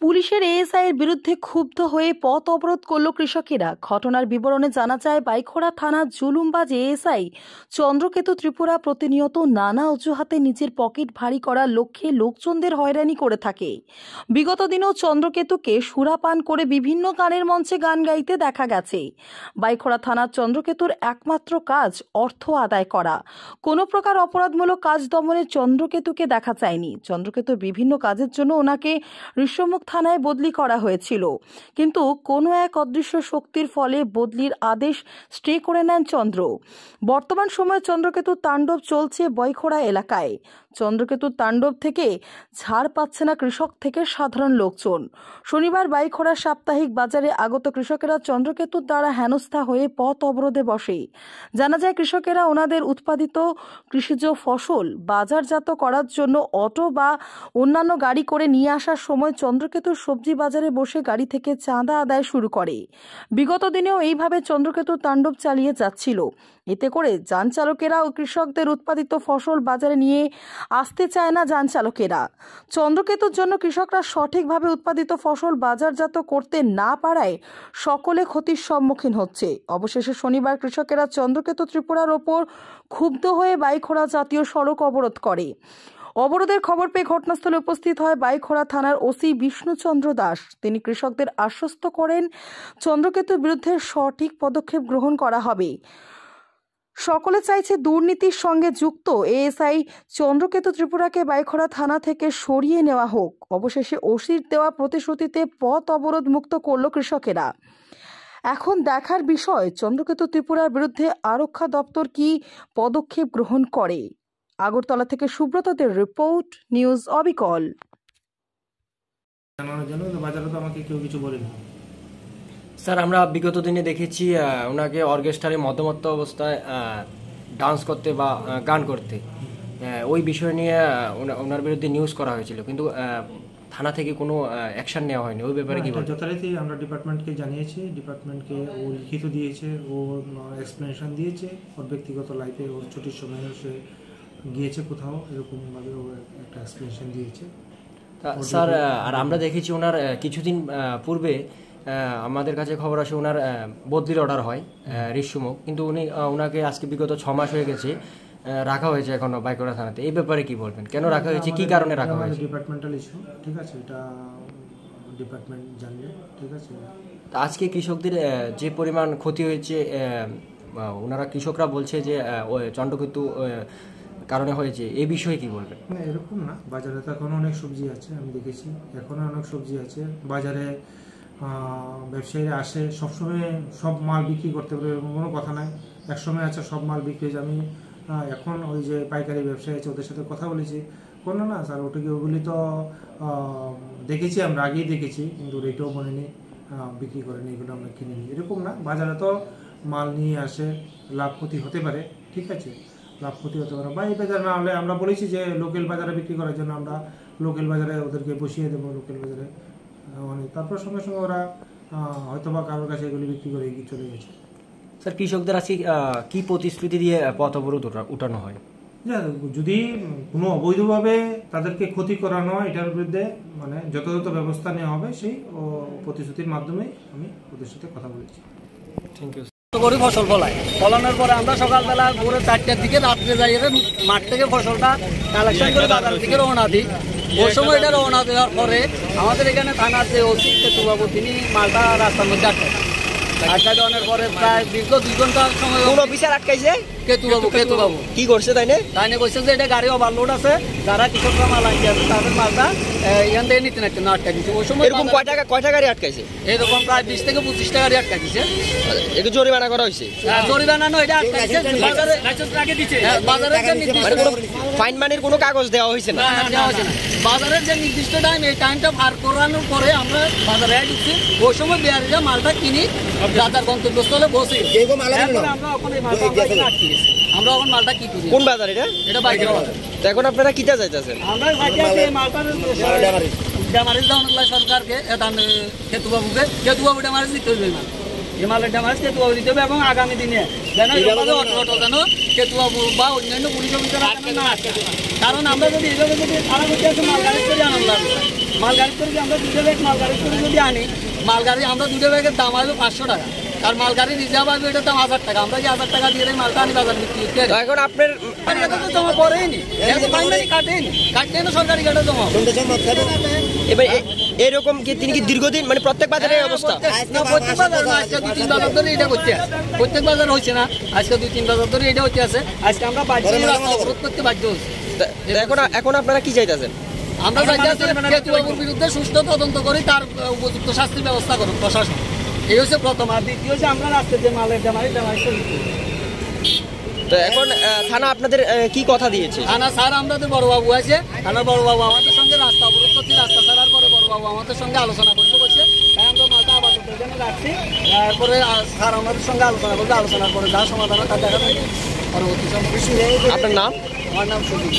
পুলিশের এএসআই এর বিরুদ্ধে ক্ষুব্ধ হয়ে পথ অবরোধ করল কৃষকেরা। ঘটনার বিবরণে জানা যায়, বাইখোড়া থানার জুলুমবাজ এএসআই চন্দ্রকেতু ত্রিপুরা প্রতিনিয়ত নানা অজুহাতে নিজের পকেট ভারী করার লক্ষ্যে লোকজনদের হয়রানি করে থাকে। বিগত দিনেও চন্দ্রকেতুকে সুরাপান করে বিভিন্ন গানের মঞ্চে গান গাইতে দেখা গেছে। বাইখোড়া থানার চন্দ্রকেতুর একমাত্র কাজ অর্থ আদায় করা, কোনো প্রকার অপরাধমূলক কাজ দমনে চন্দ্রকেতুকে দেখা যায়নি। চন্দ্রকেতুর বিভিন্ন কাজের জন্য ওনাকে ঋষ্যমুখ থানায় বদলি করা হয়েছিল, কিন্তু কোনো এক অদৃশ্য শক্তির ফলে বদলির আদেশ স্টে করে নেন চন্দ্র। বর্তমান সময়ে চন্দ্রকেতুর তাণ্ডব চলছে বাইখোড়া এলাকায়। চন্দ্রকেতুর তাণ্ডব থেকে ছাড় পাচ্ছে না কৃষক থেকে সাধারণ লোকজন। শনিবার বাইখোড়া সাপ্তাহিক বাজারে আগত কৃষকেরা চন্দ্রকেতুর দ্বারা হেনস্থা হয়ে পথ অবরোধে বসে। জানা যায়, কৃষকেরা ওনাদের উৎপাদিত কৃষিজ ফসল বাজারজাত করার জন্য অটো বা অন্যান্য গাড়ি করে নিয়ে আসার সময় চন্দ্রকেতুর সবজি বাজারে বসে গাড়ি থেকে চাঁদা আদায় শুরু করে। বিগত দিনেও এইভাবে চন্দ্রকেতুর তাণ্ডব চালিয়ে যাচ্ছিল। এতে করে যান চালকেরা ও কৃষকদের উৎপাদিত ফসল বাজারে নিয়ে আসতে চায় না যান চালকেরা। চন্দ্রকেতুর জন্য কৃষকরা সঠিকভাবে উৎপাদিত ফসল বাজারজাত করতে না পারায় সকলে ক্ষতির সম্মুখীন হচ্ছে। অবশেষে শনিবার কৃষকেরা চন্দ্রকেতু ত্রিপুরার ওপর ক্ষুব্ধ হয়ে বাইখোড়া জাতীয় সড়ক অবরোধ করে। অবরোধের খবর পেয়ে ঘটনাস্থলে উপস্থিত হয় বাইখোড়া থানার ওসি বিষ্ণুচন্দ্র দাস। তিনি কৃষকদের আশ্বস্ত করেন, চন্দ্রকেতুর বিরুদ্ধে সঠিক পদক্ষেপ গ্রহণ করা হবে। সকলে চাইছে দুর্নীতির সঙ্গে যুক্ত এএসআই চন্দ্রকেতু ত্রিপুরাকে বাইখোড়া থানা থেকে সরিয়ে নেওয়া হোক। অবশেষে ওসির দেওয়া প্রতিশ্রুতিতে পথ অবরোধ মুক্ত করল কৃষকেরা। এখন দেখার বিষয়, চন্দ্রকেতু ত্রিপুরার বিরুদ্ধে আরক্ষা দপ্তর কি পদক্ষেপ গ্রহণ করে। আগরতলা থেকে সুব্রতদের রিপোর্ট, নিউজ অবিকল। বাজারে তো আমাকে কেউ কিছু বলেনি স্যার। আমরা বিগত দিনে দেখেছি ওনাকে অর্কেস্ট্রারে মধ্যমত্ত অবস্থায় ডান্স করতে বা গান করতে, ওই বিষয় নিয়ে ওনার বিরুদ্ধে নিউজ করা হয়েছিল, কিন্তু থানা থেকে কোনো অ্যাকশন নেওয়া হয়নি। ওই ব্যাপারে কি বলবেন? যথারীতি আমরা ডিপার্টমেন্টকে জানিয়েছি, ডিপার্টমেন্টকে ও লিখিত দিয়েছে, ও এক্সপ্লেনেশন দিয়েছে, ওর ব্যক্তিগত লাইফে ওর ছুটির সময় সে গিয়েছে কোথাও, এরকমভাবে ও একটা এক্সপ্লেনেশন দিয়েছে। স্যার, আর আমরা দেখেছি ওনার কিছুদিন পূর্বে আমাদের কাছে খবর আসে ওনার বদলির অর্ডার হয় ঋষ্যমুখ, কিন্তু ওনাকে আজকে বিগত 6 মাস হয়ে গেছে রাখা হয়েছে এখনো বাইখোড়া থানাতে। এই ব্যাপারে কি বলবেন? কেন রাখা হয়েছে, কি কারণে রাখা হয়েছে? ডিপার্টমেন্টাল ইস্যু, ঠিক আছে, এটা ডিপার্টমেন্ট জানবে, ঠিক আছে। আজকে কৃষকদের যে পরিমাণ ক্ষতি হয়েছে, ওনারা কৃষকরা বলছে যে চন্দ্রকেতু কারণে হয়েছে, এই বিষয়ে কি বলবেন? এরকম না, বাজারে তো এখন অনেক সবজি আছে, আমি দেখেছি এখনো অনেক সবজি আছে বাজারে। ব্যবসায়ীরা আসে, সবসময় সব মাল বিক্রি করতে পারে এরকম কোনো কথা নাই। একসময় আছে সব মাল বিক্রি হয়েছে। আমি এখন ওই যে পাইকারি ব্যবসায়ী আছে ওদের সাথে কথা বলেছি, কোনো না স্যার ওটাকে ওগুলি তো দেখেছি, আমরা আগেই দেখেছি, কিন্তু রেটও বলেনি, বিক্রি করেনি, এগুলো আমরা কিনে নিই, এরকম না। বাজারে তো মাল নিয়ে আসে, লাভ ক্ষতি হতে পারে, ঠিক আছে, লাভ ক্ষতি হতে পারে। বা এই বাজার না হলে আমরা বলেছি যে লোকাল বাজারে বিক্রি করার জন্য আমরা লোকাল বাজারে ওদেরকে বসিয়ে দেবো, লোকাল বাজারে। তারপর সঙ্গে সঙ্গে ওরা হয়তো বা কারোর কাছে এগুলি বিক্রি করে চলে গেছে। স্যার, কৃষকদের আজকে কি প্রতিশ্রুতি দিয়ে পথ অবরোধ উঠানো হয়? যদি কোনো অবৈধভাবে তাদেরকে ক্ষতি করানো হয়, এটার বিরুদ্ধে মানে যথাযথ ব্যবস্থা নেওয়া হবে, সেই প্রতিশ্রুতির মাধ্যমে আমি ওদের সাথে কথা বলেছি। Thank you. করি ফসল ফলানোর পরে আমরা সকালবেলা ভোরে 4টার দিকে রাত্রে যাই মাঠ থেকে ফসলটা কালেকশন করে বাজার দিকে রওনা দিই। ওই সময় এটা রওনা দেওয়ার পরে আমাদের এখানে থানার যে ওসি কেতুবাবু, তিনি মালটা রাস্তার মধ্যে আটকা দেওয়ার পরে প্রায় দীর্ঘ 2 ঘন্টার সময় অফিসার আটকাইছে। কেতুবাবু কি করছে তাইনে কইছে যে এটা গাড়ি ওভারলোড আছে, যারা কৃষকরা মাল আনছে তাদের মালটা এখান থেকে নিতে না আটকা দিচ্ছে। ওই সময় এরকম কয়টা গাড়ি আটকাইছে? এরকম প্রায় 20 থেকে 25টা গাড়ি আটকা দিচ্ছে। একটু জরিমানা করা হয়েছে? জরিমানা নয়, এটা আটকাইছে বাজারে বাজারের যে নির্দিষ্ট ফাইন মানির কোনো কাগজ দেওয়া হয়েছে না? দেওয়া হয়েছে না। বাজারের যে নির্দিষ্ট টাইম, এই টাইমটা পার করানোর পরে আমরা বাজারে ঢুকছি। ওই সময় বিহারিরা মালটা কিনি বাজার গন্তব্যস্থলে বসে আমরা ওখানে মালটা আটকে গেছি। আমরা এখন মালটা কি করি? কোন বাজার এটা? এটা বাইকের বাজার। এখন আপনারা কিটা যাইতেছেন? আমরা মালটা ড্যামারেজ দেওয়া সরকারকে, কেতুবাবুকে, কেতুবাবু ড্যামারেজ দিতে হইবে। এই মালের ড্যামারেজ কেতুবাবু দিতে হবে, এবং আগামী দিনে যেন অটো যেন কেতুবাবু বা অন্যান্য পুলিশ অফিসার না আটকে। কারণ আমরা যদি এইভাবে যদি সারা করতে আসে মাল গাড়ি করে আনন্দ লাগবে। মালগাড়ি করে আমরা 2 ব্যাগ মালগাড়ি করে যদি আনি, মালগাড়ি আমরা 2 ব্যাগের দাম আসবে 500 টাকা, আর মালগাড়ি রিজার্ভ আসবে এটার দাম 1000 টাকা। আমরা কি 1000 টাকা দিয়ে মালটা আনি বাজার বিক্রি করতে? তো এখন আপনার এটা তো জমা করেনি, ফাইন মানি কাটেনি, কাটলে না সরকারি কাটে জমা। এবার এরকম কি তিনি কি দীর্ঘদিন মানে প্রত্যেক বাজারের অবস্থা? প্রত্যেক বাজার না, আজকে 2-3 বাজার ধরে এটা করতে আছে। প্রত্যেক বাজার হচ্ছে না, আজকে 2-3 বাজার ধরে এটা হচ্ছে আছে। আজকে আমরা বাধ্য হয়ে রাস্তা অবরোধ করতে বাধ্য হচ্ছি। এখন আপনারা কি চাইতেছেন? আমরা চাইছি কেতুবাবুর বিরুদ্ধে সুষ্ঠু তদন্ত করে তার উপযুক্ত শাস্তির ব্যবস্থা করুন প্রশাসন। এই হচ্ছে প্রথম। আর দ্বিতীয় হচ্ছে আমরা রাস্তায় যে মালের জামাই তো এখন থানা আপনাদের কি কথা দিয়েছে? থানা স্যার আমাদের বড়বাবু আছে, থানার বড়বাবু আমাদের সঙ্গে রাস্তা অবরোধ করছি, রাস্তা ছাড়ার পরে বড়বাবু আমাদের সঙ্গে আলোচনা করতে বসে, তাই আমরা মালটা আপাতত এখানে রাখছি। তারপরে স্যার আমাদের সঙ্গে আলোচনা করবে, আলোচনার পরে যা সমাধান হয় তা দেখা যাবে পরবর্তী সময়। আপনার নাম? আমার নাম সুদীপ।